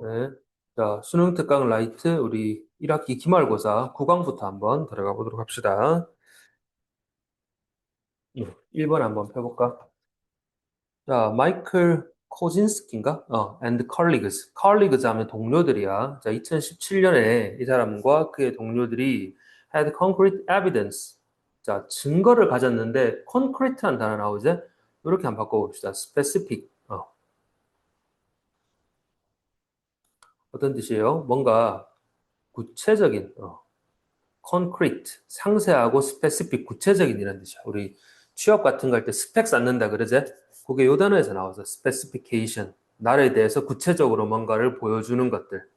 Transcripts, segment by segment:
네. 자, 수능 특강 라이트 우리 1학기 기말고사 9강부터 한번 들어가 보도록 합시다. 1번 한번 펴볼까? 자, 마이클 코진스키인가? and colleagues. colleagues 하면 동료들이야. 자, 2017년에 이 사람과 그의 동료들이 had concrete evidence. 자, 증거를 가졌는데 concrete란 단어 나오죠? 이렇게 한번 바꿔봅시다. specific. 어떤 뜻이에요? 뭔가 구체적인, concrete, 상세하고 specific, 구체적인 이런 뜻이야. 우리 취업 같은 거 할 때 스펙 쌓는다 그러지? 그게 요 단어에서 나와서 specification, 나에 대해서 구체적으로 뭔가를 보여주는 것들.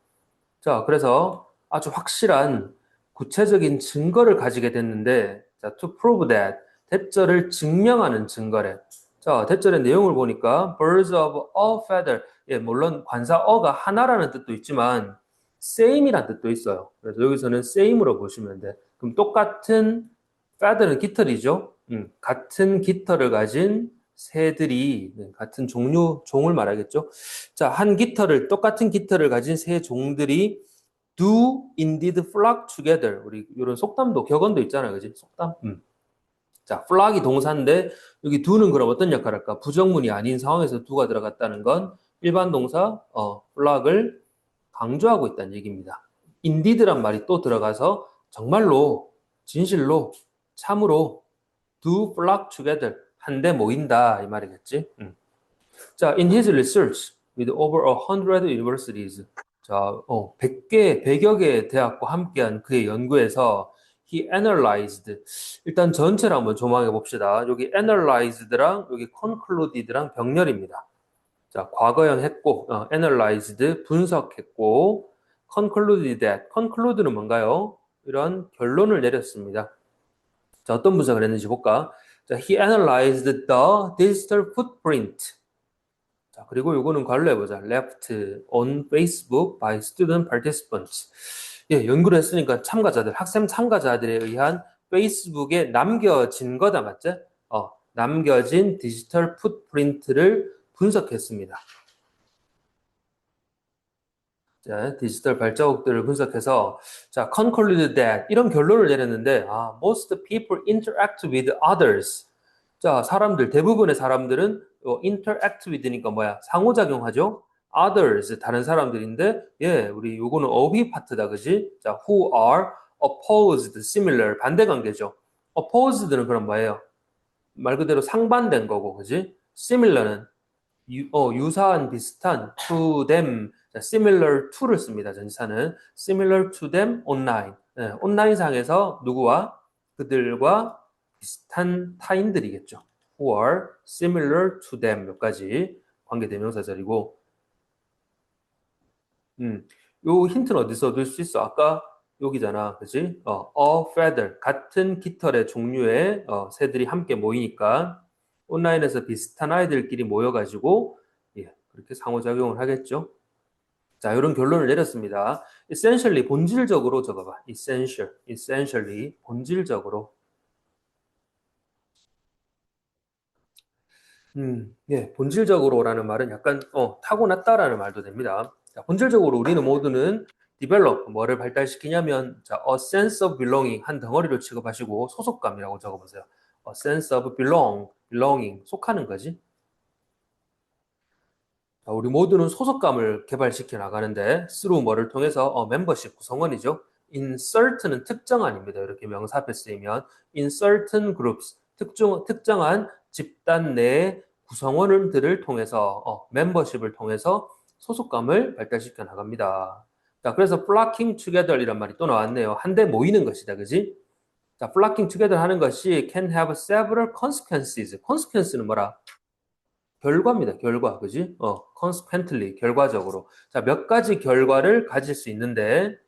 자, 그래서 아주 확실한 구체적인 증거를 가지게 됐는데, 자, to prove that, 대절을 증명하는 증거래. 자, 대절의 내용을 보니까 birds of a feather, 예, 물론 관사 어가 하나라는 뜻도 있지만 same이라는 뜻도 있어요. 그래서 여기서는 same으로 보시면 돼. 그럼 똑같은 feather는 깃털이죠. 같은 깃털을 가진 새들이 같은 종을 말하겠죠. 자, 똑같은 깃털을 가진 새 종들이 do indeed flock together. 우리 이런 속담도 격언도 있잖아요, 그지? 속담. 자, flock이 동사인데 여기 do는 그럼 어떤 역할을 할까? 부정문이 아닌 상황에서 do가 들어갔다는 건 일반 동사 flock을 강조하고 있다는 얘기입니다. indeed란 말이 또 들어가서 정말로 진실로 참으로 do flock together 한데 모인다 이 말이겠지. 자, in his research with over 100 universities. 자, 100여 개의 대학과 함께한 그의 연구에서 he analyzed. 일단 전체를 한번 조망해 봅시다. 여기 analyzed랑 여기 concluded랑 병렬입니다. 자, 과거형 했고, analyzed 분석했고, concluded that. conclude는 뭔가요? 이런 결론을 내렸습니다. 자, 어떤 분석을 했는지 볼까? 자, he analyzed the digital footprint. 자, 그리고 요거는 관로 해보자. Left on Facebook by student participants. 예, 연구를 했으니까 참가자들, 학생 참가자들에 의한 페이스북에 남겨진 거다, 맞죠? 남겨진 디지털 풋프린트를 분석했습니다. 자, 디지털 발자국들을 분석해서, 자, concluded that, 이런 결론을 내렸는데, most people interact with others. 자, 대부분의 사람들은 interact with니까 뭐야? 상호작용하죠? others, 다른 사람들인데, 예, 우리 요거는 어휘 파트다, 그지? 자, who are opposed, similar, 반대 관계죠. opposed는 그럼 뭐예요? 말 그대로 상반된 거고, 그지? similar는 유사한, 비슷한, to them, 자, similar to를 씁니다, 전치사는. similar to them online. 예, 온라인상에서 누구와? 그들과 비슷한 타인들이겠죠. who are similar to them 몇 가지 관계대명사절이고, 요 힌트는 어디서 얻을 수 있어? 아까 여기잖아, 그지? a feather, 같은 깃털의 종류의 새들이 함께 모이니까 온라인에서 비슷한 아이들끼리 모여가지고 예, 그렇게 상호작용을 하겠죠. 자, 이런 결론을 내렸습니다. essentially, 본질적으로 적어봐. essentially, 본질적으로. 예, 본질적으로라는 말은 약간 타고났다라는 말도 됩니다. 자, 본질적으로 우리는 모두는 develop 뭐를 발달시키냐면 자, a sense of belonging 한 덩어리로 취급하시고 소속감이라고 적어보세요. a sense of belonging 속하는 거지. 자, 우리 모두는 소속감을 개발시켜 나가는데 through 뭐를 통해서 membership 구성원이죠. in certain은 특정한입니다. 이렇게 명사 앞에 쓰이면 in certain groups 특정한 집단 내의 구성원들을 통해서 멤버십을 통해서 소속감을 발달시켜 나갑니다. 자, 그래서 flocking together 이란 말이 또 나왔네요. 한데 모이는 것이다, 그지? 자, flocking together 하는 것이 can have several consequences. consequence는 뭐라? 결과입니다. 결과. 그지? consequently, 결과적으로. 자, 몇 가지 결과를 가질 수 있는데,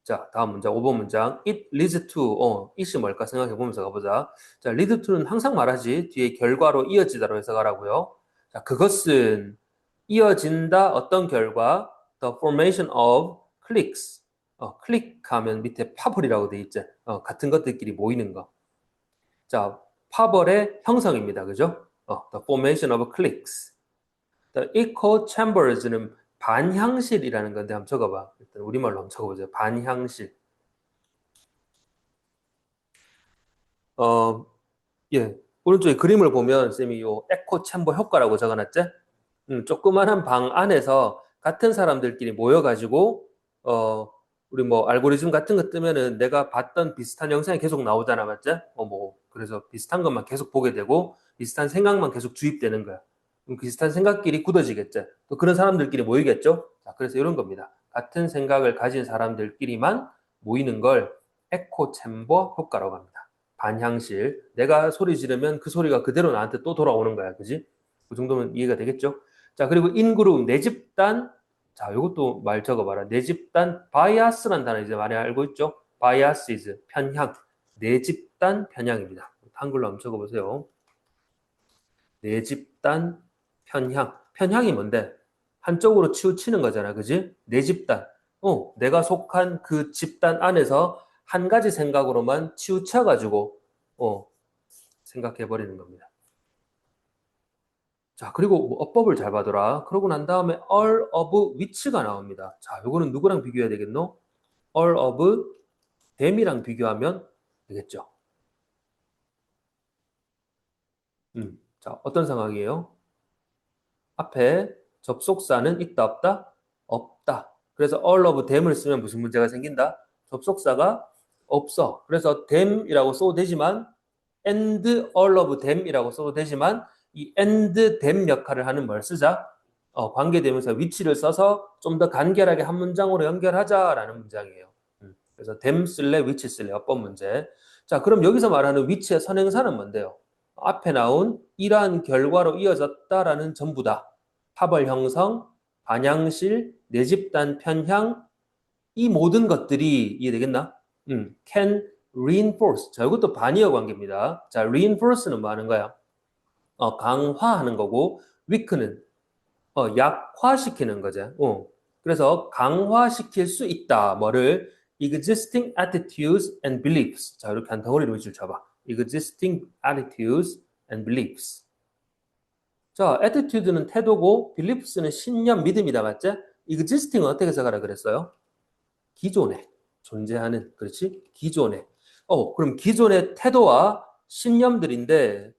자, 다음 문장, 5번 문장. It leads to, it이 뭘까 생각해 보면서 가보자. 자, lead to는 항상 말하지. 뒤에 결과로 이어지다로 해석하라고요. 자, 그것은 이어진다. 어떤 결과? The formation of cliques. 클릭하면 밑에 파벌이라고 돼 있지. 같은 것들끼리 모이는 거. 자, 파벌의 형성입니다. 그죠? The formation of cliques. echo chambers는 반향실이라는 건데 한번 적어봐. 일단 우리말로 한번 적어보자. 반향실. 어, 예. 오른쪽에 그림을 보면 쌤이 요 에코 챔버 효과라고 적어놨지? 조그만한 방 안에서 같은 사람들끼리 모여가지고 우리 뭐 알고리즘 같은 거 뜨면은 내가 봤던 비슷한 영상이 계속 나오잖아, 맞지? 뭐 그래서 비슷한 것만 계속 보게 되고 비슷한 생각만 계속 주입되는 거야. 그럼 비슷한 생각끼리 굳어지겠죠. 또 그런 사람들끼리 모이겠죠. 자, 그래서 이런 겁니다. 같은 생각을 가진 사람들끼리만 모이는 걸 에코 챔버 효과라고 합니다. 반향실. 내가 소리 지르면 그 소리가 그대로 나한테 또 돌아오는 거야, 그지? 그 정도면 이해가 되겠죠? 자, 그리고 인그룹, 내 집단. 자, 이것도 말 적어봐라. 내 집단, 바이아스란 단어 이제 많이 알고 있죠? 바이아시즈, 편향. 내 집단 편향입니다. 한글로 한번 적어보세요. 내 집단 편향. 편향이 뭔데? 한쪽으로 치우치는 거잖아, 그지? 내 집단. 내가 속한 그 집단 안에서 한 가지 생각으로만 치우쳐가지고, 생각해버리는 겁니다. 자, 그리고 뭐 어법을 잘 봐둬라. 그러고 난 다음에 all of which가 나옵니다. 자, 요거는 누구랑 비교해야 되겠노? all of them이랑 비교하면 되겠죠. 자, 어떤 상황이에요? 앞에 접속사는 있다, 없다? 없다. 그래서 all of them을 쓰면 무슨 문제가 생긴다? 접속사가 없어. 그래서 them이라고 써도 되지만 and all of them이라고 써도 되지만 이 and them 역할을 하는 뭘 쓰자? 관계대명사 which를 써서 좀 더 간결하게 한 문장으로 연결하자라는 문장이에요. 그래서 them 쓸래, which 쓸래 어법 문제. 자, 그럼 여기서 말하는 which의 선행사는 뭔데요? 앞에 나온 이러한 결과로 이어졌다라는 전부다. 파벌 형성, 반향실, 내 집단 편향, 이 모든 것들이 이해되겠나? can reinforce. 자, 이것도 반의어 관계입니다. 자, reinforce는 뭐 하는 거야? 강화하는 거고, weaken은 약화시키는 거죠. 그래서 강화시킬 수 있다. 뭐를? existing attitudes and beliefs. 자, 이렇게 한 덩어리로 위줄 쳐봐. existing attitudes and beliefs. 자, attitude는 태도고, beliefs는 신념, 믿음이다. 맞지? existing은 어떻게 해석하라 그랬어요? 기존에 존재하는, 그렇지? 기존에. 그럼 기존의 태도와 신념들인데,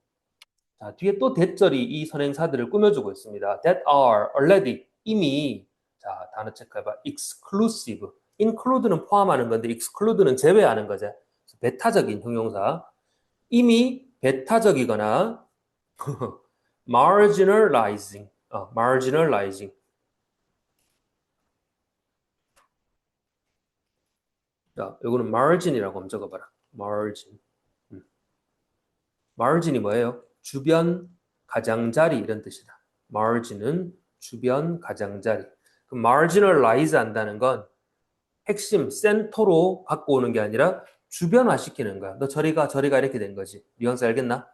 자, 뒤에 또 대절이 이 선행사들을 꾸며주고 있습니다. That are already, 이미, 자, 단어 체크해봐. exclusive. include는 포함하는 건데, exclude는 제외하는 거죠. 배타적인 형용사. 이미 배타적이거나, marginalizing, marginalizing. 자, 이거는 margin이라고 한번 적어봐라. margin. margin이 뭐예요? 주변 가장자리 이런 뜻이다. margin은 주변 가장자리. 그 marginalize 한다는 건 핵심 센터로 갖고 오는 게 아니라 주변화시키는 거야. 너 저리가 이렇게 된 거지. 뉘앙스 알겠나?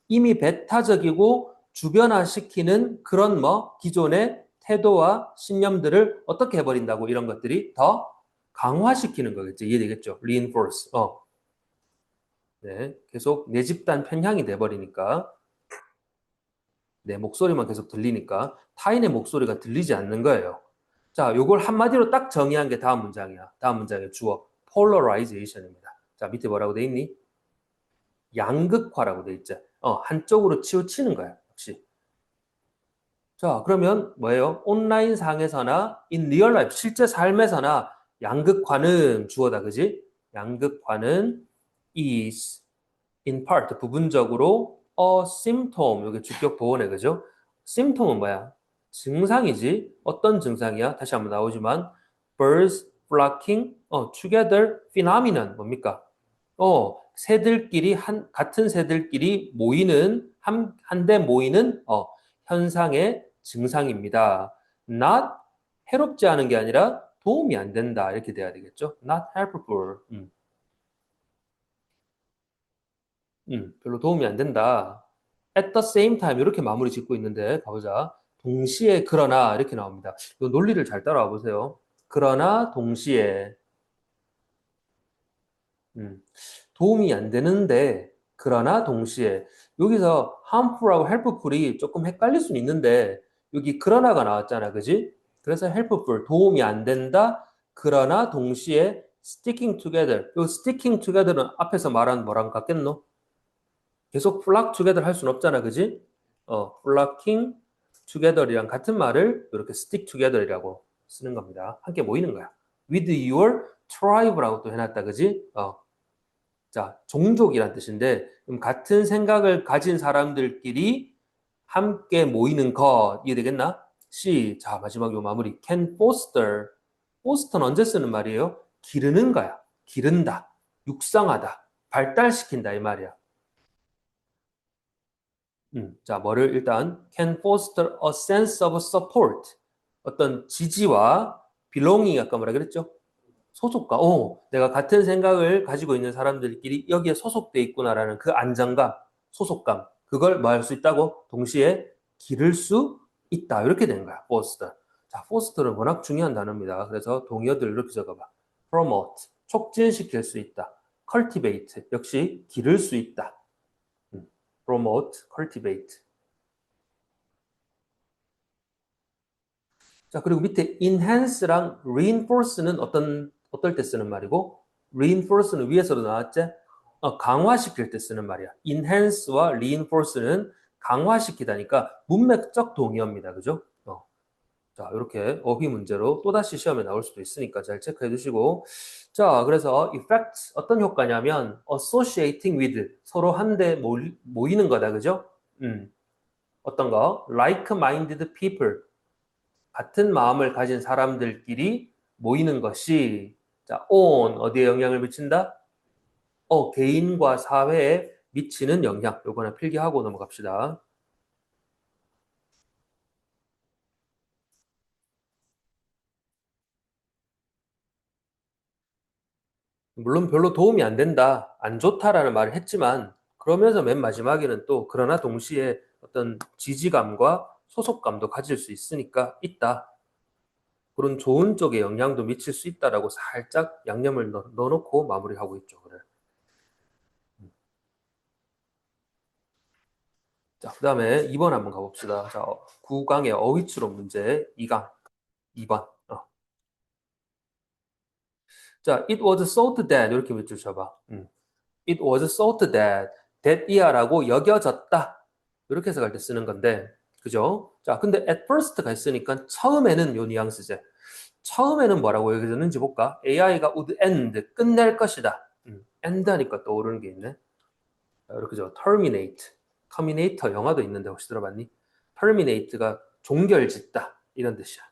이미 배타적이고 주변화시키는 그런 기존의 태도와 신념들을 어떻게 해버린다고 이런 것들이 더 강화시키는 거겠죠. 이해되겠죠? reinforce. 네, 계속 내 집단 편향이 돼버리니까 내 목소리만 계속 들리니까 타인의 목소리가 들리지 않는 거예요. 자, 요걸 한마디로 딱 정의한 게 다음 문장이야. 다음 문장의 주어 polarization입니다. 자, 밑에 뭐라고 돼 있니? 양극화라고 돼 있죠. 한쪽으로 치우치는 거야. 역시. 자, 그러면 뭐예요? 온라인 상에서나 in real life 실제 삶에서나 양극화는 주어다, 그지? 양극화는 is in part 부분적으로 a symptom 여기 주격 보호네, 그죠? symptom은 뭐야? 증상이지. 어떤 증상이야? 다시 한번 나오지만 birds flocking together phenomenon 뭡니까? 새들끼리 같은 새들끼리 모이는 한데 모이는 현상의 증상입니다. not 해롭지 않은 게 아니라 도움이 안 된다 이렇게 돼야 되겠죠? not helpful. 별로 도움이 안 된다. At the same time 이렇게 마무리 짓고 있는데 가보자. 동시에 그러나 이렇게 나옵니다. 이 논리를 잘 따라와 보세요. 그러나 동시에 음, 도움이 안 되는데 그러나 동시에 여기서 harmful하고 helpful이 조금 헷갈릴 수는 있는데 여기 그러나가 나왔잖아, 그지? 그래서 helpful, 도움이 안 된다. 그러나 동시에 sticking together. 요 sticking together는 앞에서 말한 뭐랑 같겠노? 계속 flock together 할 수는 없잖아, 그지? flocking together이랑 같은 말을 이렇게 stick together이라고 쓰는 겁니다. 함께 모이는 거야. with your tribe라고 또 해놨다, 그지? 자, 종족이란 뜻인데, 그럼 같은 생각을 가진 사람들끼리 함께 모이는 것, 이해되겠나? C, 자, 마지막 요 마무리. can foster. foster는 언제 쓰는 말이에요? 기르는 거야. 기른다. 육성하다. 발달시킨다, 이 말이야. 자, 뭐를 일단 can foster a sense of support. 어떤 지지와 belonging 아까 뭐라 그랬죠? 소속감. 내가 같은 생각을 가지고 있는 사람들끼리 여기에 소속돼 있구나라는 그 안정감, 소속감. 그걸 뭐 할 수 있다고? 동시에 기를 수 있다. 이렇게 된 거야. foster. 자, foster는 워낙 중요한 단어입니다. 그래서 동의어들 이렇게 적어봐. promote, 촉진시킬 수 있다. cultivate, 역시 기를 수 있다. promote, cultivate. 자, 그리고 밑에 enhance랑 reinforce는 어떨 때 쓰는 말이고, reinforce는 위에서도 나왔지? 강화시킬 때 쓰는 말이야. enhance와 reinforce는 강화시키다니까 문맥적 동의어입니다. 그죠? 자, 이렇게 어휘 문제로 또다시 시험에 나올 수도 있으니까 잘 체크해 두시고. 자, 그래서 effect 어떤 효과냐면 associating with 서로 한데 모이는 거다. 그죠? 어떤 거? like-minded people 같은 마음을 가진 사람들끼리 모이는 것이 자, on 어디에 영향을 미친다? 개인과 사회에 미치는 영향. 요거는 필기하고 넘어갑시다. 물론 별로 도움이 안 된다, 안 좋다라는 말을 했지만 그러면서 맨 마지막에는 또 그러나 동시에 어떤 지지감과 소속감도 가질 수 있으니까 있다. 그런 좋은 쪽에 영향도 미칠 수 있다라고 살짝 양념을 넣어놓고 마무리하고 있죠. 그래. 자, 그 다음에 2번 한번 가봅시다. 자, 9강의 어휘추론 문제 2강 2번. 자, it was thought that 이렇게 밑줄 쳐봐. It was thought that 이하라고 여겨졌다. 이렇게 해석할 때 쓰는 건데, 그죠? 자, 근데 at first가 있으니까 처음에는 요 뉘앙스제. 처음에는 뭐라고 여겨졌는지 볼까? AI가 would end, 끝낼 것이다. end 하니까 떠오르는 게 있네. 자, 이렇게죠. terminate, 터미네이터 영화도 있는데 혹시 들어봤니? terminate가 종결짓다 이런 뜻이야.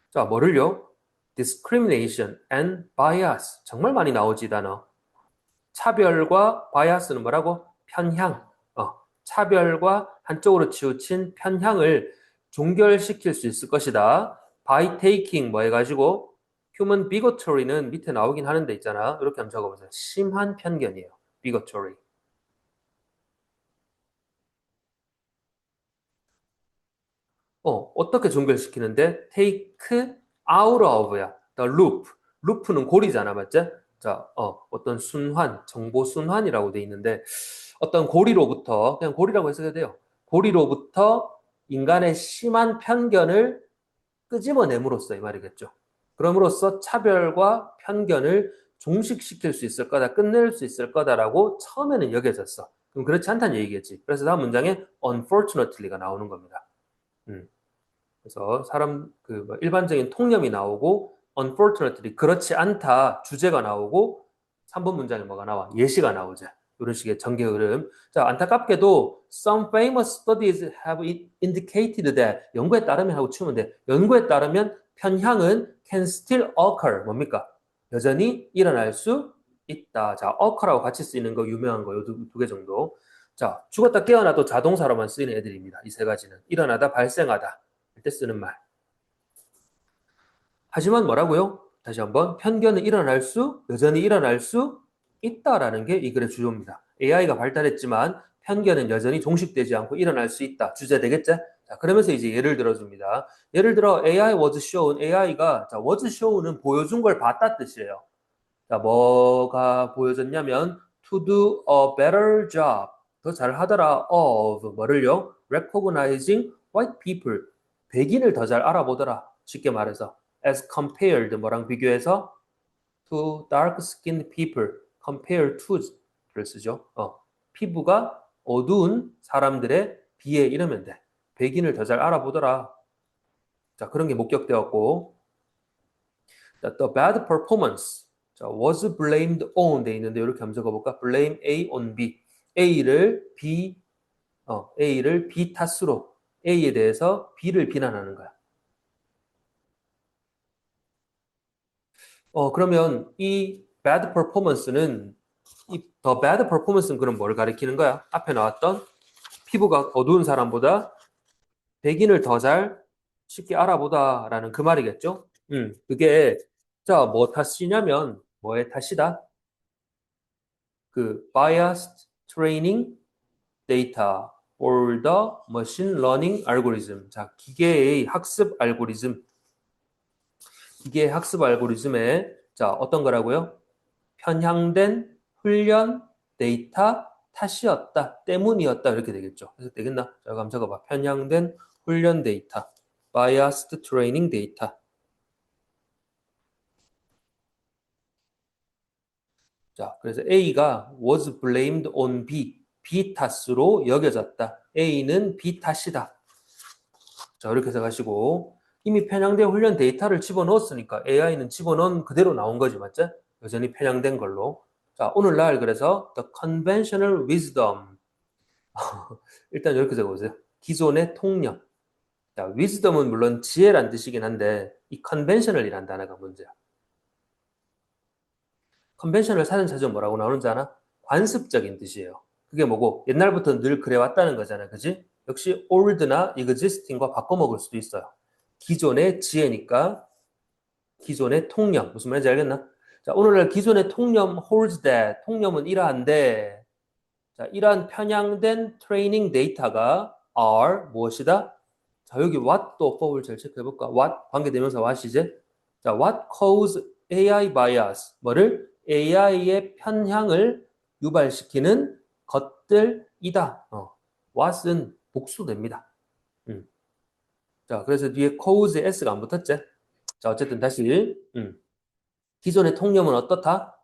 자, 뭐를요? discrimination and bias 정말 많이 나오지 이 단어. 차별과 bias는 뭐라고? 편향. 차별과 한쪽으로 치우친 편향을 종결시킬 수 있을 것이다. by taking 뭐 해가지고 human bigotry는 밑에 나오긴 하는데 있잖아. 이렇게 한번 적어보세요. 심한 편견이에요. bigotry. 어떻게 종결시키는데? take out of야. the loop. 루프는 고리잖아, 맞지? 자, 어떤 순환, 정보 순환이라고 돼 있는데 어떤 고리로부터 그냥 고리라고 해석해도 돼요. 고리로부터 인간의 심한 편견을 끄집어냄으로써 이 말이겠죠. 그럼으로써 차별과 편견을 종식시킬 수 있을 거다, 끝낼 수 있을 거다라고 처음에는 여겨졌어. 그럼 그렇지 않다는 얘기겠지. 그래서 다음 문장에 unfortunately가 나오는 겁니다. 그래서 사람 일반적인 통념이 나오고 unfortunately 그렇지 않다 주제가 나오고 3번 문장에 뭐가 나와? 예시가 나오죠. 이런 식의 전개 흐름. 자, 안타깝게도 some famous studies have indicated that 연구에 따르면 하고 치우면 돼. 연구에 따르면 편향은 can still occur. 뭡니까? 여전히 일어날 수 있다. 자, occur하고 같이 쓰이는 거 유명한 거 요 두 개 정도. 자, 죽었다 깨어나도 자동사로만 쓰이는 애들입니다. 이 세 가지는. 일어나다, 발생하다. 할 때 쓰는 말. 하지만 뭐라고요? 다시 한번 편견은 여전히 일어날 수 있다라는 게 이 글의 주조입니다. AI가 발달했지만 편견은 여전히 종식되지 않고 일어날 수 있다. 주제 되겠죠? 자, 그러면서 이제 예를 들어줍니다. 예를 들어 AI was shown, AI가 자, was show는 보여준 걸 봤다 뜻이에요. 자, 뭐가 보여졌냐면 to do a better job, 더 잘하더라 of 뭐를요? recognizing white people. 백인을 더 잘 알아보더라. 쉽게 말해서 as compared 뭐랑 비교해서 to dark-skinned people compared to를 쓰죠. 피부가 어두운 사람들에 비해 이러면 돼. 백인을 더 잘 알아보더라. 자, 그런 게 목격되었고, 자, the bad performance 자, was blamed on 돼 있는데 이렇게 한번 적어볼까? blame A on B. A를 B 탓으로 A에 대해서 B를 비난하는 거야. 그러면 이 bad performance는 이 the bad performance는 그럼 뭘 가리키는 거야? 앞에 나왔던 피부가 어두운 사람보다 백인을 더 잘 쉽게 알아보다라는 그 말이겠죠? 그게 자, 뭐 탓이냐면 뭐의 탓이다? 그 biased training data or the machine learning algorithm. 자, 기계의 학습 알고리즘에 자, 어떤 거라고요? 편향된 훈련 데이터 탓이었다, 때문이었다 이렇게 되겠죠. 그래서 되겠나? 자, 한번 적어봐. 편향된 훈련 데이터, biased training data. 자, 그래서 A가 was blamed on B, B 탓으로 여겨졌다. A는 B 탓이다. 자, 이렇게 해석하시고 이미 편향된 훈련 데이터를 집어넣었으니까 AI는 집어넣은 그대로 나온 거지, 맞죠? 여전히 편향된 걸로. 자, 오늘날 그래서 the conventional wisdom 일단 이렇게 적어보세요. 기존의 통념. 자, wisdom은 물론 지혜란 뜻이긴 한데 이 conventional이란 단어가 문제야. 컨벤셔널 사전체조 뭐라고 나오는지 아나? 관습적인 뜻이에요. 그게 뭐고 옛날부터 늘 그래왔다는 거잖아요. 그지? 역시 old나 existing과 바꿔먹을 수도 있어요. 기존의 지혜니까 기존의 통념. 무슨 말인지 알겠나? 자, 오늘날 기존의 통념 holds that. 통념은 이러한데 자, 이러한 편향된 트레이닝 데이터가 are 무엇이다? 자, 여기 what 또 for를 잘 체크해볼까? what 관계대명사 what이지? 자, what cause AI bias? 뭐를? AI의 편향을 유발시키는 것들이다. what은 복수됩니다. 자, 그래서 뒤에 cause s가 안 붙었지? 자, 어쨌든 다시 기존의 통념은 어떻다?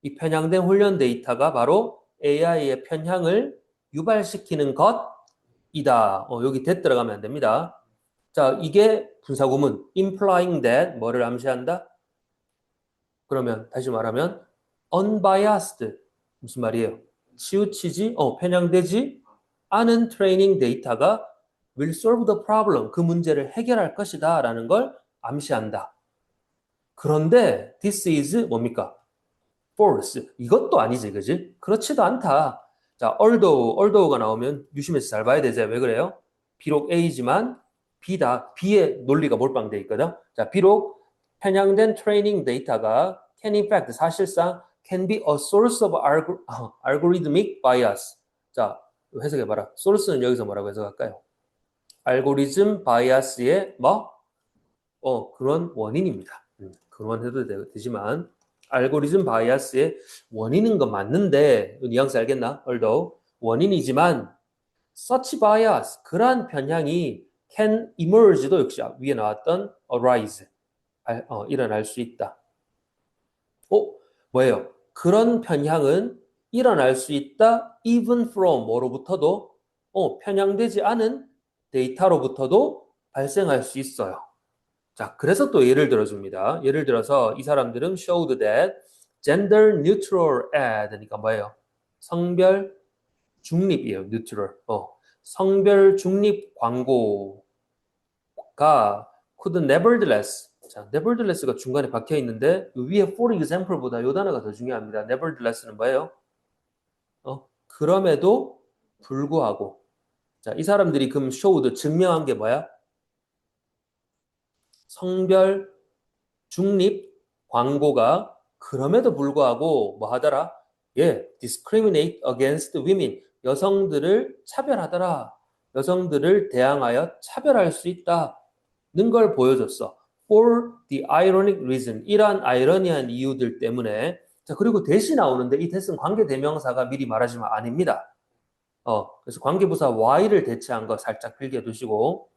이 편향된 훈련 데이터가 바로 AI의 편향을 유발시키는 것이다. 여기 that 들어가면 안 됩니다. 자, 이게 분사구문 implying that 뭐를 암시한다? 그러면 다시 말하면 unbiased 무슨 말이에요? 치우치지, 편향되지 않은 트레이닝 데이터가 will solve the problem 그 문제를 해결할 것이다 라는 걸 암시한다. 그런데 this is 뭡니까? false. 이것도 아니지, 그지? 그렇지도 않다. 자, although, 가 나오면 유심해서 잘 봐야 되지. 왜 그래요? 비록 A지만 B다. B의 논리가 몰빵돼 있거든. 자, 비록 편향된 트레이닝 데이터가 can in fact 사실상 can be a source of algorithmic bias. 자, 해석해봐라. source는 여기서 뭐라고 해석할까요? 알고리즘 바이아스의 뭐? 그런 원인입니다. 근원해도 되지만 알고리즘 바이아스의 원인인 건 맞는데 뉘앙스 알겠나? although 원인이지만 such bias 그러한 편향이 can emerge도 역시 위에 나왔던 arise 일어날 수 있다. 뭐예요? 그런 편향은 일어날 수 있다 even from 뭐로부터도 편향되지 않은 데이터로부터도 발생할 수 있어요. 자, 그래서 또 예를 들어줍니다. 예를 들어서 이 사람들은 showed that gender neutral ad 그러니까 뭐예요? 성별 중립이에요. neutral. 성별 중립 광고가 could nevertheless 자, nevertheless가 중간에 박혀 있는데 위에 for example보다 이 단어가 더 중요합니다. nevertheless는 뭐예요? 그럼에도 불구하고 자, 이 사람들이 그럼 showed 증명한 게 뭐야? 성별 중립 광고가 그럼에도 불구하고 뭐 하더라? discriminate against women. 여성들을 차별하더라. 여성들을 대항하여 차별할 수 있다는 걸 보여줬어. For the ironic reason. 이러한 아이러니한 이유들 때문에. 자, 그리고 대시 나오는데 이 대신 관계대명사가 미리 말하지만 아닙니다. 그래서 관계부사 Y를 대체한 거 살짝 필기해 두시고,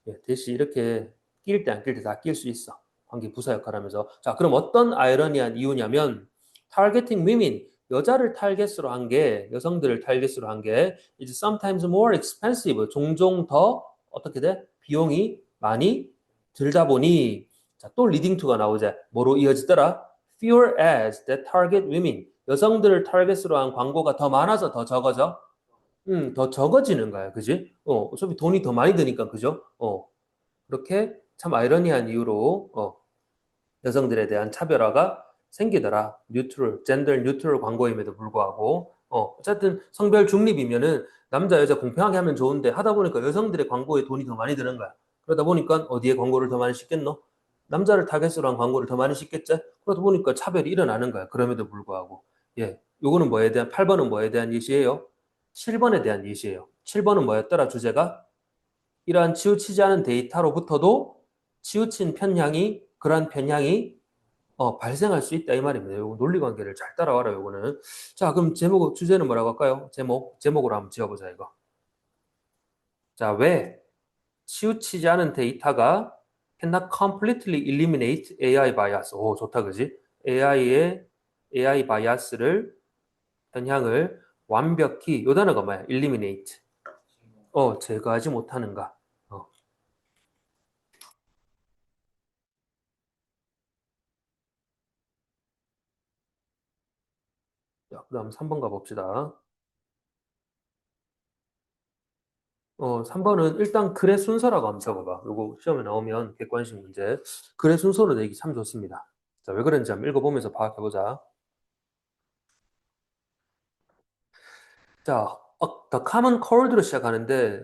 예, 대시 이렇게 낄 때 안 낄 때 다 낄 수 있어. 관계부사 역할 하면서. 자, 그럼 어떤 아이러니한 이유냐면, targeting women, 여자를 타겟으로 한 게, 여성들을 타겟으로 한 게, is sometimes more expensive. 종종 더, 어떻게 돼? 비용이 많이 들다 보니, 자, 또 leading to가 나오자. 뭐로 이어지더라? Fewer ads that target women. 여성들을 타겟으로 한 광고가 더 많아서 더 적어져? 더 적어지는 거야. 그지? 어차피 돈이 더 많이 드니까, 그죠? 그렇게 참 아이러니한 이유로 여성들에 대한 차별화가 생기더라. 뉴트럴, 젠더 뉴트럴 광고임에도 불구하고 어쨌든 성별 중립이면은 남자 여자 공평하게 하면 좋은데 하다 보니까 여성들의 광고에 돈이 더 많이 드는 거야. 그러다 보니까 어디에 광고를 더 많이 싣겠노? 남자를 타겟으로 한 광고를 더 많이 싣겠지? 그러다 보니까 차별이 일어나는 거야. 그럼에도 불구하고. 예. 요거는 뭐에 대한 8번은 뭐에 대한 예시예요? 7번에 대한 예시예요. 7번은 뭐였더라? 주제가 이러한 치우치지 않은 데이터로부터도 치우친 편향이 그러한 편향이 발생할 수 있다 이 말입니다. 요거 논리 관계를 잘 따라와라 요거는. 자, 그럼 제목 주제는 뭐라고 할까요? 제목으로 한번 지어보자 이거. 자, 왜 치우치지 않은 데이터가 cannot completely eliminate AI bias. 오, 좋다 그지? AI의 AI 바이아스를 편향을 완벽히 요 단어가 뭐야? eliminate. 제거하지 못하는가? 어. 자, 그다음 3번 가봅시다. 3번은 일단 글의 순서라고 한번 적어봐. 요거 시험에 나오면 객관식 문제. 글의 순서로 내기 참 좋습니다. 자, 왜 그런지 한번 읽어보면서 파악해보자. 자, The common cold로 시작하는데,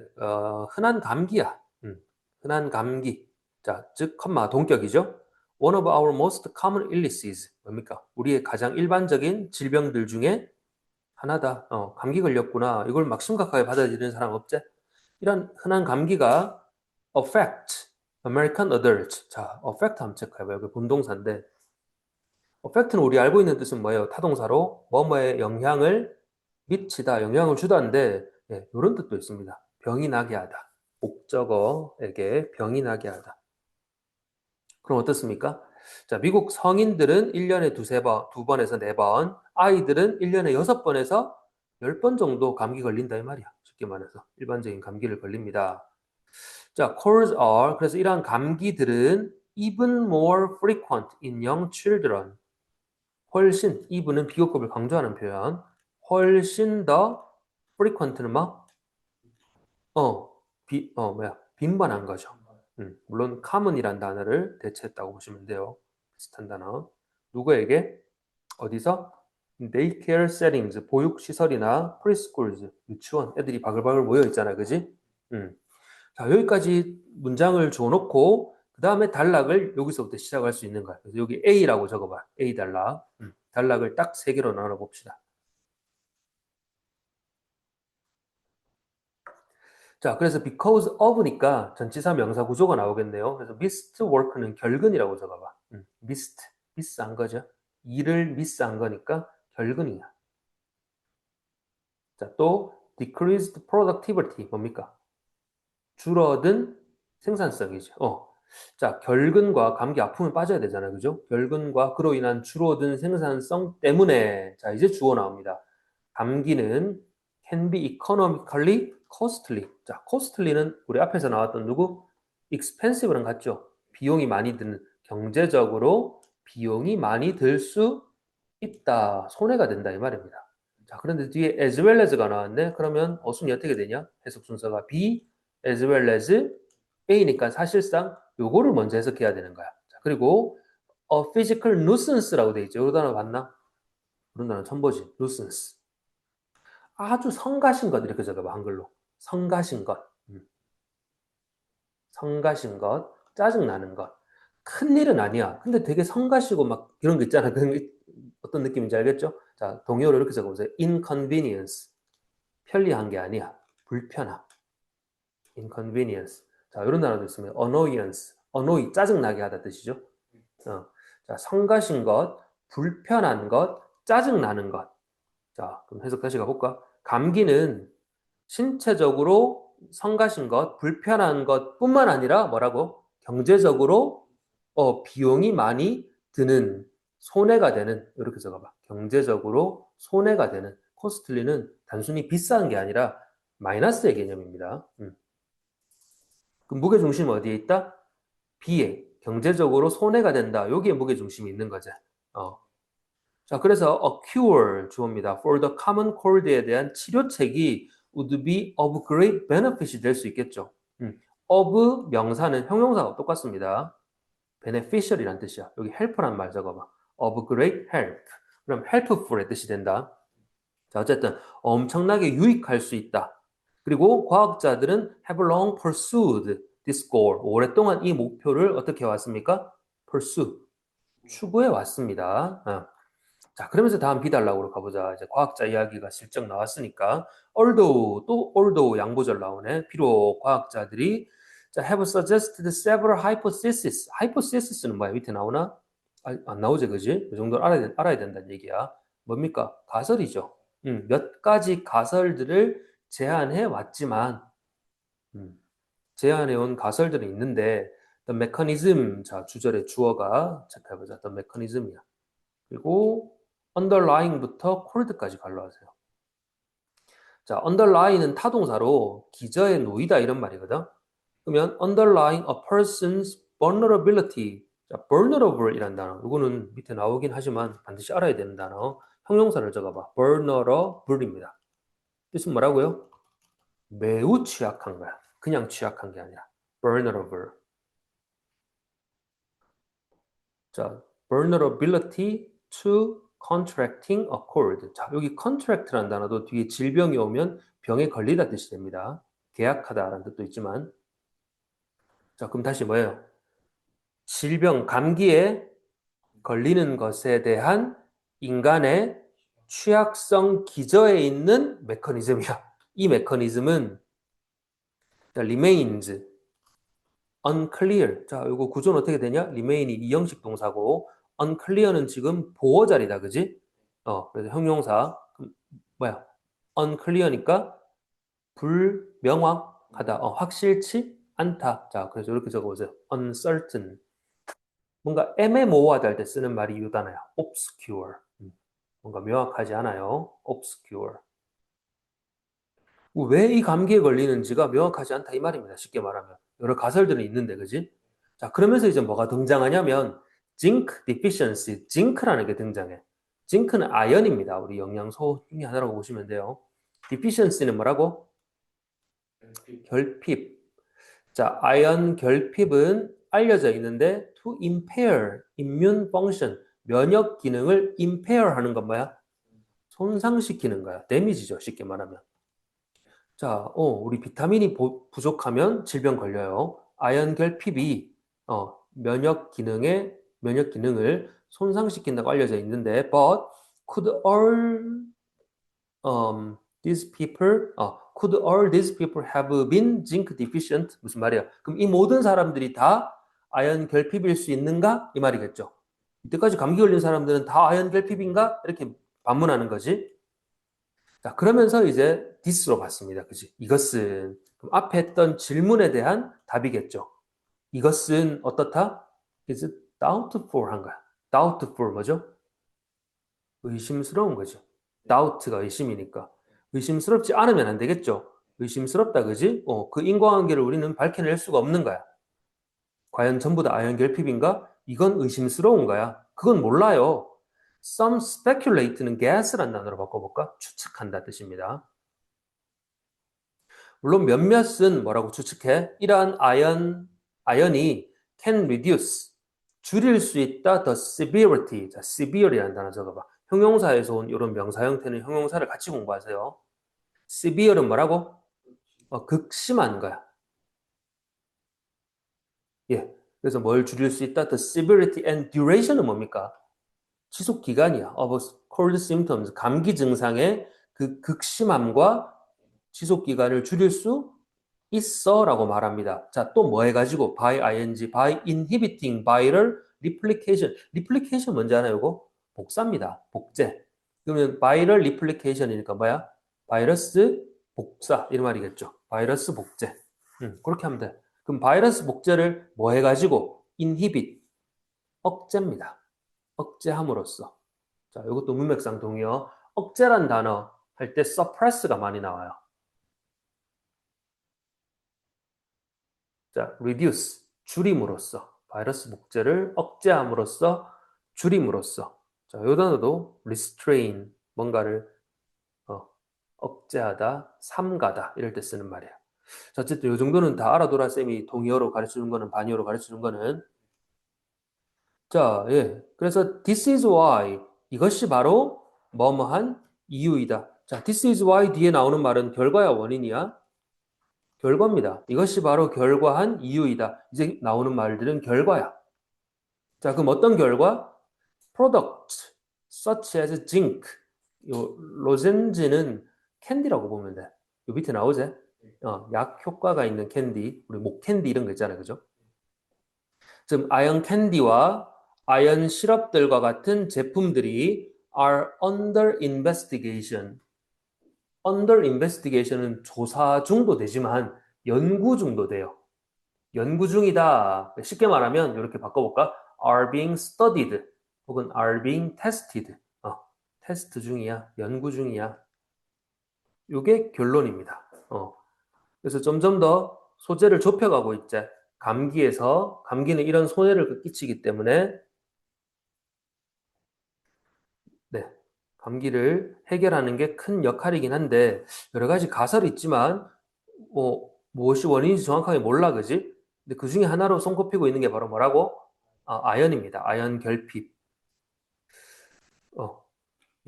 흔한 감기야. 흔한 감기. 자, 즉, 동격이죠. One of our most common illnesses. 뭡니까? 우리의 가장 일반적인 질병들 중에 하나다. 감기 걸렸구나. 이걸 막 심각하게 받아들이는 사람 없지? 이런 흔한 감기가 affect American adults. 자, affect 한번 체크해봐요. 여기 분동사인데 affect는 우리 알고 있는 뜻은 뭐예요? 타동사로 뭐뭐에 영향을 미치다, 영향을 주다인데 예, 이런 뜻도 있습니다. 병이 나게 하다. 목적어에게 병이 나게 하다. 그럼 어떻습니까? 자, 미국 성인들은 1년에 두세 번, 두 번에서 네 번, 아이들은 1년에 6번에서 10번 정도 감기 걸린다 이 말이야. 쉽게 말해서 일반적인 감기를 걸립니다. 자, colds are 그래서 이러한 감기들은 even more frequent in young children. 훨씬 even은 비교급을 강조하는 표현. 훨씬 더 frequent는 뭐? 빈번한 거죠. 물론 common이란 단어를 대체했다고 보시면 돼요. 비슷한 단어. 누구에게? 어디서? daycare settings, 보육시설이나 preschools, 유치원, 애들이 바글바글 모여 있잖아, 그지? 음. 자, 여기까지 문장을 줘놓고 그 다음에 단락을 여기서부터 시작할 수 있는 거야. 그래서 여기 A라고 적어봐. A 단락. 단락을 딱 세 개로 나눠봅시다. 자, 그래서 because of니까 전치사 명사 구조가 나오겠네요. 그래서 missed work는 결근이라고 적어봐. missed, 미스한 거죠. 일을 미스한 거니까 결근이야. 자, 또 decreased productivity 뭡니까? 줄어든 생산성이죠. 자, 결근과 감기 아프면 빠져야 되잖아요. 그죠? 결근과 그로 인한 줄어든 생산성 때문에 자, 이제 주어 나옵니다. 감기는 can be economically costly. 자, costly는 우리 앞에서 나왔던 누구? expensive랑 같죠? 비용이 많이 드는 경제적으로 비용이 많이 들 수 있다. 손해가 된다 이 말입니다. 자, 그런데 뒤에 as well as가 나왔네. 그러면 어순이 어떻게 되냐? 해석 순서가 be as well as A니까 사실상 요거를 먼저 해석해야 되는 거야. 자, 그리고 physical nuisance라고 돼 있죠. 이 단어 봤나? 그런 단어 처음 보지. nuisance. 아주 성가신 것 이렇게 적어봐 한글로. 성가신 것. 성가신 것. 짜증나는 것. 큰 일은 아니야. 근데 되게 성가시고 막 이런 거 있잖아. 어떤 느낌인지 알겠죠? 자, 동의어로 이렇게 적어보세요. inconvenience. 편리한 게 아니야. 불편함. inconvenience. 자, 이런 단어도 있으면 annoyance. annoy, 짜증나게 하다 뜻이죠. 자, 성가신 것, 불편한 것, 짜증나는 것. 자, 그럼 해석 다시 가볼까? 감기는 신체적으로 성가신 것, 불편한 것뿐만 아니라 뭐라고? 경제적으로 비용이 많이 드는 손해가 되는 이렇게 적어봐. 경제적으로 손해가 되는 코스틀리는 단순히 비싼 게 아니라 마이너스의 개념입니다. 그 무게 중심 어디에 있다? B에 경제적으로 손해가 된다. 여기에 무게 중심이 있는 거죠. 자, 그래서 a cure 주어입니다. For the common cold에 대한 치료책이 would be of great benefit이 될 수 있겠죠. of 명사는 형용사가 똑같습니다. beneficial이란 뜻이야. 여기 help란 말 적어봐. of great help. 그럼 helpful의 뜻이 된다. 자, 어쨌든 엄청나게 유익할 수 있다. 그리고 과학자들은 have long pursued this goal. 오랫동안 이 목표를 어떻게 해왔습니까? pursue. 추구해 왔습니다. 자, 그러면서 다음 비달락으로 가보자. 이제 과학자 이야기가 슬쩍 나왔으니까 although 또 although 양보절 나오네. 비록 과학자들이 자, have suggested several hypotheses. hypotheses는 뭐야? 밑에 나오나? 안 나오지, 그지? 이 정도 알아야 된다는 얘기야. 뭡니까? 가설이죠. 몇 가지 가설들을 제안해 왔지만 제안해 온 가설들이 있는데 the mechanism, 자, 주절의 주어가 체크해보자. the mechanism이야. 그리고 underlying부터 cold까지 갈라하세요. 자, underlying은 타동사로 기저에 놓이다 이런 말이거든. 그러면 underlying a person's vulnerability. 자, vulnerable이란 단어. 이거는 밑에 나오긴 하지만 반드시 알아야 되는 단어. 형용사를 적어봐. vulnerable입니다. 뜻은 뭐라고요? 매우 취약한 거야. 그냥 취약한 게 아니라 vulnerable. 자, vulnerability to contracting a cold. 자, 여기 contract라는 단어도 뒤에 질병이 오면 병에 걸리다 뜻이 됩니다. 계약하다라는 뜻도 있지만. 자, 그럼 다시 뭐예요? 질병, 감기에 걸리는 것에 대한 인간의 취약성 기저에 있는 메커니즘이야. 이 메커니즘은 remains unclear. 자, 이거 구조는 어떻게 되냐? remain이 이형식 동사고 unclear는 지금 보어 자리다, 그지? 그래서 형용사 뭐야? unclear니까 불명확하다, 확실치 않다. 자, 그래서 이렇게 적어보세요. uncertain. 뭔가 애매모호하다 할 때 쓰는 말이 이 단어야. obscure. 뭔가 명확하지 않아요. obscure. 왜 이 감기에 걸리는지가 명확하지 않다 이 말입니다. 쉽게 말하면. 여러 가설들은 있는데, 그지? 자, 그러면서 이제 뭐가 등장하냐면 zinc deficiency, 징크라는 게 등장해. 징크는 아연입니다. 우리 영양소 중에 하나라고 보시면 돼요. deficiency는 뭐라고? 결핍. 자, 아연 결핍은 알려져 있는데 to impair immune function, 면역 기능을 impair 하는 건 뭐야? 손상시키는 거야. 데미지죠, 쉽게 말하면. 자, 우리 비타민이 부족하면 질병 걸려요. 아연 결핍이 면역 기능을 손상시킨다고 알려져 있는데, but could all these people have been zinc deficient? 무슨 말이야? 그럼 이 모든 사람들이 다 아연 결핍일 수 있는가? 이 말이겠죠. 이때까지 감기 걸린 사람들은 다 아연 결핍인가? 이렇게 반문하는 거지. 자, 그러면서 이제 this로 갔습니다. 그지? 이것은 그럼 앞에 했던 질문에 대한 답이겠죠. 이것은 어떻다? is doubtful 한 거야. doubtful 뭐죠? 의심스러운 거죠. doubt가 의심이니까. 의심스럽지 않으면 안 되겠죠. 의심스럽다, 그지? 그 인과관계를 우리는 밝혀낼 수가 없는 거야. 과연 전부 다 아연 결핍인가? 이건 의심스러운 거야. 그건 몰라요. Some speculate는 guess란 단어로 바꿔볼까? 추측한다 뜻입니다. 물론 몇몇은 뭐라고 추측해? 이러한 아연이 can reduce, 줄일 수 있다, the severity. 자, severe이라는 단어 적어봐. 형용사에서 온 이런 명사 형태는 형용사를 같이 공부하세요. severe는 뭐라고? 극심한 거야. 예. 그래서 뭘 줄일 수 있다? The severity and duration은 뭡니까? 지속 기간이야. of cold symptoms. 감기 증상의 그 극심함과 지속 기간을 줄일 수 있어 라고 말합니다. 자, 또 뭐 해가지고 by ing, by inhibiting viral replication. replication 뭔지 아나요? 이거? 복사입니다. 복제. 그러면 viral replication이니까 뭐야? 바이러스 복사 이런 말이겠죠. 바이러스 복제. 그렇게 하면 돼. 그럼 바이러스 복제를 뭐 해가지고 inhibit 억제입니다. 억제함으로써. 자, 이것도 문맥상 동의어. 억제란 단어 할 때 suppress가 많이 나와요. 자, reduce 줄임으로써 바이러스 복제를 억제함으로써 줄임으로써. 자, 이 단어도 restrain 뭔가를 억제하다, 삼가다 이럴 때 쓰는 말이에요. 자, 어쨌든 이 정도는 다 알아둬라 쌤이 동의어로 가르쳐준 거는 반의어로 가르쳐준 거는. 자, 예. 그래서 this is why 이것이 바로 뭐뭐한 이유이다. 자, this is why 뒤에 나오는 말은 결과야 원인이야? 결과입니다. 이것이 바로 결과한 이유이다. 이제 나오는 말들은 결과야. 자, 그럼 어떤 결과? product such as zinc. 요 로젠지는 캔디라고 보면 돼. 요 밑에 나오지? 약 효과가 있는 캔디, 우리 목 캔디 이런 거 있잖아요, 그죠? 지금 아연 캔디와 아연 시럽들과 같은 제품들이 are under investigation. under investigation은 조사 중도 되지만 연구 중도 돼요. 연구 중이다. 쉽게 말하면 이렇게 바꿔볼까? are being studied 혹은 are being tested. 테스트 중이야. 연구 중이야. 이게 결론입니다. 그래서 점점 더 소재를 좁혀가고 있지. 감기는 이런 손해를 끼치기 때문에 네, 감기를 해결하는 게 큰 역할이긴 한데 여러 가지 가설이 있지만 무엇이 원인인지 정확하게 몰라, 그지? 근데 그 중에 하나로 손꼽히고 있는 게 바로 뭐라고? 아연입니다. 아연 결핍.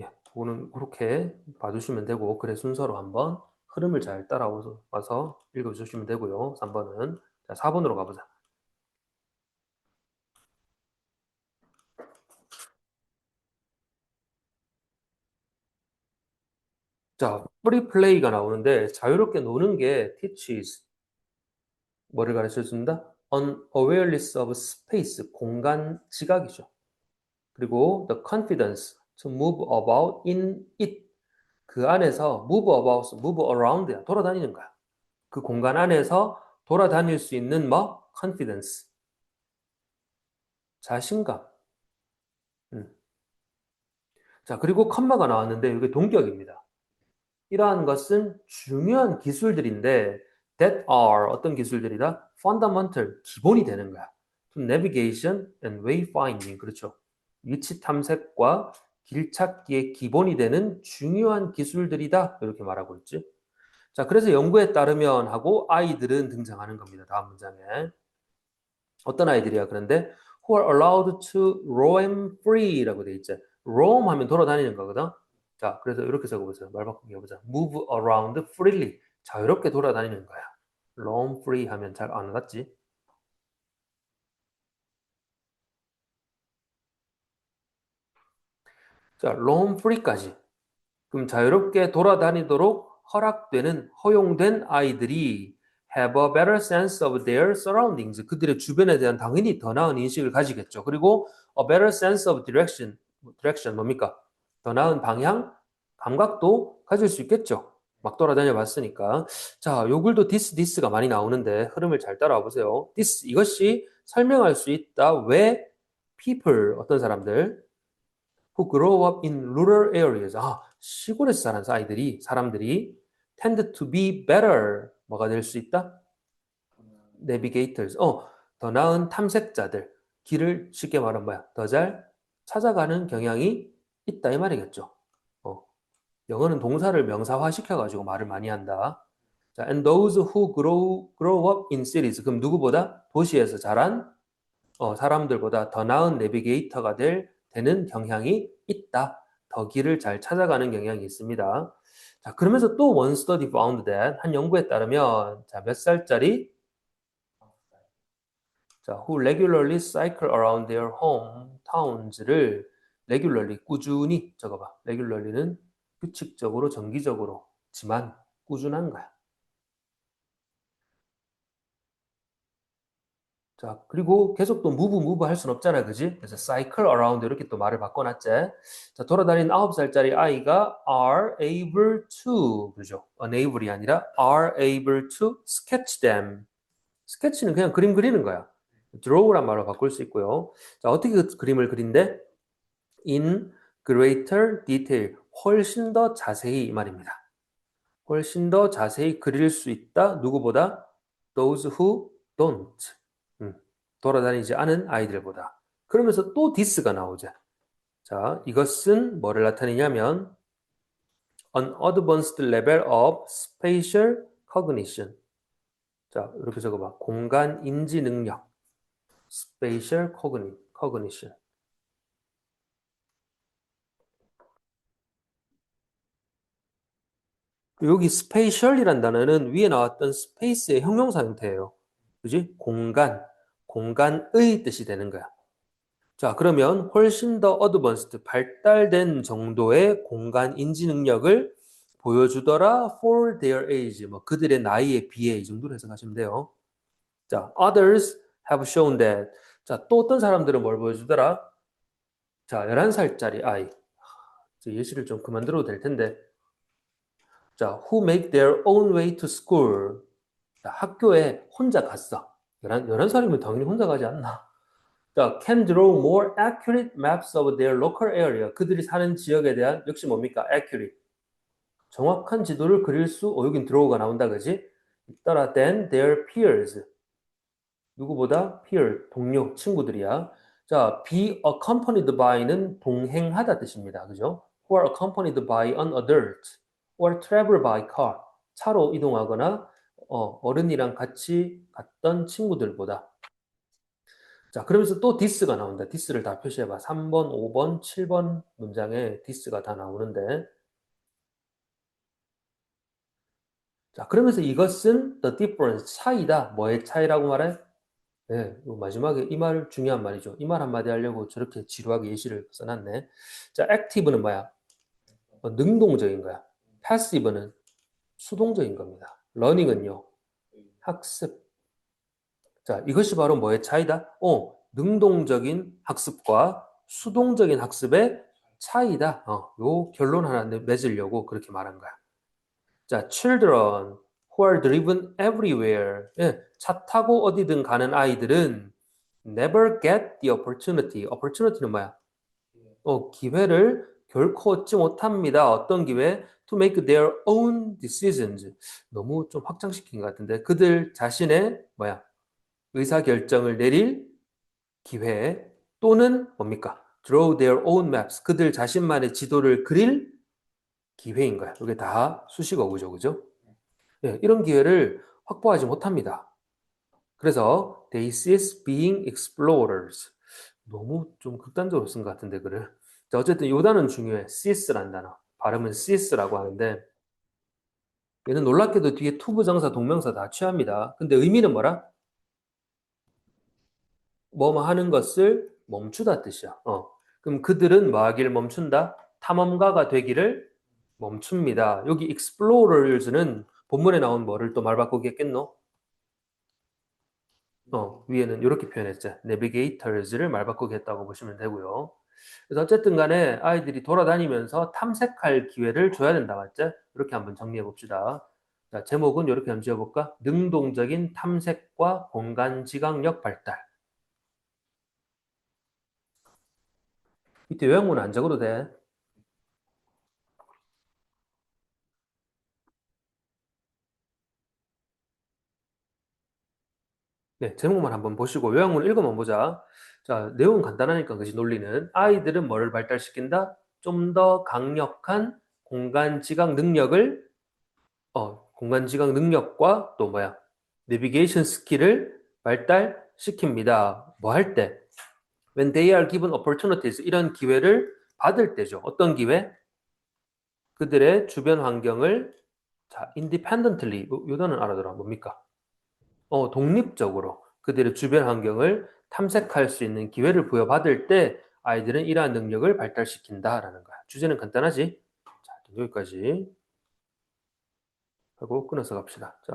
예, 그거는 그렇게 봐주시면 되고 그래 순서로 한번 흐름을 잘 따라와서 읽어주시면 되고요. 3번은. 자, 4번으로 가보자. 자, 프리 플레이가 나오는데 자유롭게 노는 게 teaches 뭐를 가르쳐 준다? An awareness of space, 공간 지각이죠. 그리고 the confidence to move about in it. 그 안에서 move around야. 돌아다니는 거야. 그 공간 안에서 돌아다닐 수 있는 뭐? confidence. 자신감. 음. 자, 그리고 컴마가 나왔는데 이게 동격입니다. 이러한 것은 중요한 기술들인데 that are 어떤 기술들이다? fundamental, 기본이 되는 거야. to navigation and wayfinding. 그렇죠. 위치 탐색과 길 찾기의 기본이 되는 중요한 기술들이다. 이렇게 말하고 있지. 자, 그래서 연구에 따르면 하고 아이들은 등장하는 겁니다. 다음 문장에. 어떤 아이들이야? 그런데 who are allowed to roam free라고 돼 있지. roam 하면 돌아다니는 거거든. 자, 그래서 이렇게 적어보세요. 말 바꾸기 해보자. move around freely. 자유롭게 돌아다니는 거야. roam free 하면 잘 안 와닿지? 자, roam free까지. 그럼 자유롭게 돌아다니도록 허용된 아이들이 have a better sense of their surroundings. 그들의 주변에 대한 당연히 더 나은 인식을 가지겠죠. 그리고 a better sense of direction 뭡니까? 더 나은 방향, 감각도 가질 수 있겠죠. 막 돌아다녀 봤으니까. 자, 요 글도 this가 많이 나오는데 흐름을 잘 따라와 보세요. 이것이 설명할 수 있다. 왜 people, 어떤 who grow up in rural areas. 시골에서 사는 사람들이 tend to be better. 뭐가 될 수 있다? navigators. 더 나은 탐색자들. 길을 쉽게 말하면 뭐야? 더 잘 찾아가는 경향이 있다 이 말이겠죠. 영어는 동사를 명사화 시켜가지고 말을 많이 한다. 자, and those who grow up in cities. 그럼 누구보다 도시에서 자란 사람들보다 더 나은 내비게이터가 되는 경향이 있다. 더 길을 잘 찾아가는 경향이 있습니다. 자, 그러면서 또 one study found that 한 연구에 따르면 자, 몇 살짜리? 자, who regularly cycle around their hometowns를 regularly 꾸준히 적어봐. regularly는 규칙적으로 정기적으로지만 꾸준한 거야. 자, 그리고 계속 또 move 할 순 없잖아, 그지? 그래서 cycle around 이렇게 또 말을 바꿔놨지. 자, 돌아다니는 9살짜리 아이가 are able to, 그죠? unable이 아니라 are able to sketch them. sketch는 그냥 그림 그리는 거야. draw란 말로 바꿀 수 있고요. 자, 어떻게 그 그림을 그린대? in greater detail. 훨씬 더 자세히 이 말입니다. 훨씬 더 자세히 그릴 수 있다. 누구보다? those who don't. 돌아다니지 않은 아이들보다. 그러면서 또 this가 나오죠. 자, 이것은 뭐를 나타내냐면 an advanced level of spatial cognition. 자, 이렇게 적어봐. 공간 인지 능력. spatial cognition. 여기 spatial이란 단어는 위에 나왔던 space의 형용사 형태예요. 그지? 공간의 뜻이 되는 거야. 자, 그러면 훨씬 더 어드밴스드, 발달된 정도의 공간 인지 능력을 보여주더라 for their age. 뭐 그들의 나이에 비해 이 정도로 해석하시면 돼요. 자, others have shown that. 자, 또 어떤 사람들은 뭘 보여주더라? 자, 11살짜리 아이. 예시를 좀 그만 들어도 될 텐데. 자, who make their own way to school. 자, 학교에 혼자 갔어. 11살이면 당연히 혼자 가지 않나? 자, can draw more accurate maps of their local area. 그들이 사는 지역에 대한 역시 뭡니까? accurate. 정확한 지도를 그릴 수, 여긴 draw가 나온다, 그지? 따라 than their peers. 누구보다 peer, 동료, 친구들이야. 자, be accompanied by는 동행하다 뜻입니다. 그죠? who are accompanied by an adult or travel by car. 차로 이동하거나 어른이랑 같이 갔던 친구들보다. 자, 그러면서 또 this가 나온다. this를 다 표시해봐. 3번, 5번, 7번 문장에 this가 다 나오는데. 자, 그러면서 이것은 the difference, 차이다. 뭐의 차이라고 말해? 네, 마지막에 이 말 중요한 말이죠. 이 말 한마디 하려고 저렇게 지루하게 예시를 써놨네. 자, active는 뭐야? 능동적인 거야. passive는 수동적인 겁니다. learning은요, 학습. 자, 이것이 바로 뭐의 차이다? 능동적인 학습과 수동적인 학습의 차이다. 요 결론 하나 맺으려고 그렇게 말한 거야. 자, children who are driven everywhere. 예, 차 타고 어디든 가는 아이들은 never get the opportunity. opportunity는 뭐야? 기회를 결코 얻지 못합니다. 어떤 기회? To make their own decisions. 너무 좀 확장시킨 것 같은데 그들 자신의 뭐야? 의사결정을 내릴 기회 또는 뭡니까? Draw their own maps. 그들 자신만의 지도를 그릴 기회인 거야. 이게 다 수식어구죠, 그죠? 예, 이런 기회를 확보하지 못합니다. 그래서 they cease being explorers. 너무 좀 극단적으로 쓴 것 같은데 그래. 자, 어쨌든 이 단어는 중요해. cease라는 단어. 발음은 cease라고 하는데 얘는 놀랍게도 뒤에 투부정사, 동명사 다 취합니다. 근데 의미는 뭐라? 뭐뭐 하는 것을 멈추다 뜻이야. 그럼 그들은 뭐 하기를 멈춘다? 탐험가가 되기를 멈춥니다. 여기 explorers는 본문에 나온 뭐를 또 말 바꾸겠겠노? 위에는 이렇게 표현했죠. navigators를 말 바꾸게 했다고 보시면 되고요. 그래서 어쨌든 간에 아이들이 돌아다니면서 탐색할 기회를 줘야 된다, 맞죠? 이렇게 한번 정리해 봅시다. 자, 제목은 이렇게 한번 지어볼까? 능동적인 탐색과 공간 지각력 발달. 밑에 요약문은 안 적어도 돼. 네, 제목만 한번 보시고 요약문 읽어만 보자. 자, 내용은 간단하니까 그지 논리는 아이들은 뭐를 발달시킨다? 좀 더 강력한 공간 지각 능력을 공간 지각 능력과 또 뭐야? 내비게이션 스킬을 발달시킵니다. 뭐 할 때? When they are given opportunities 이런 기회를 받을 때죠. 어떤 기회? 그들의 주변 환경을 자, independently 요 단어는 알아들어 뭡니까? 독립적으로 그들의 주변 환경을 탐색할 수 있는 기회를 부여받을 때 아이들은 이러한 능력을 발달시킨다라는 거야. 주제는 간단하지? 자, 여기까지 하고 끊어서 갑시다. 자,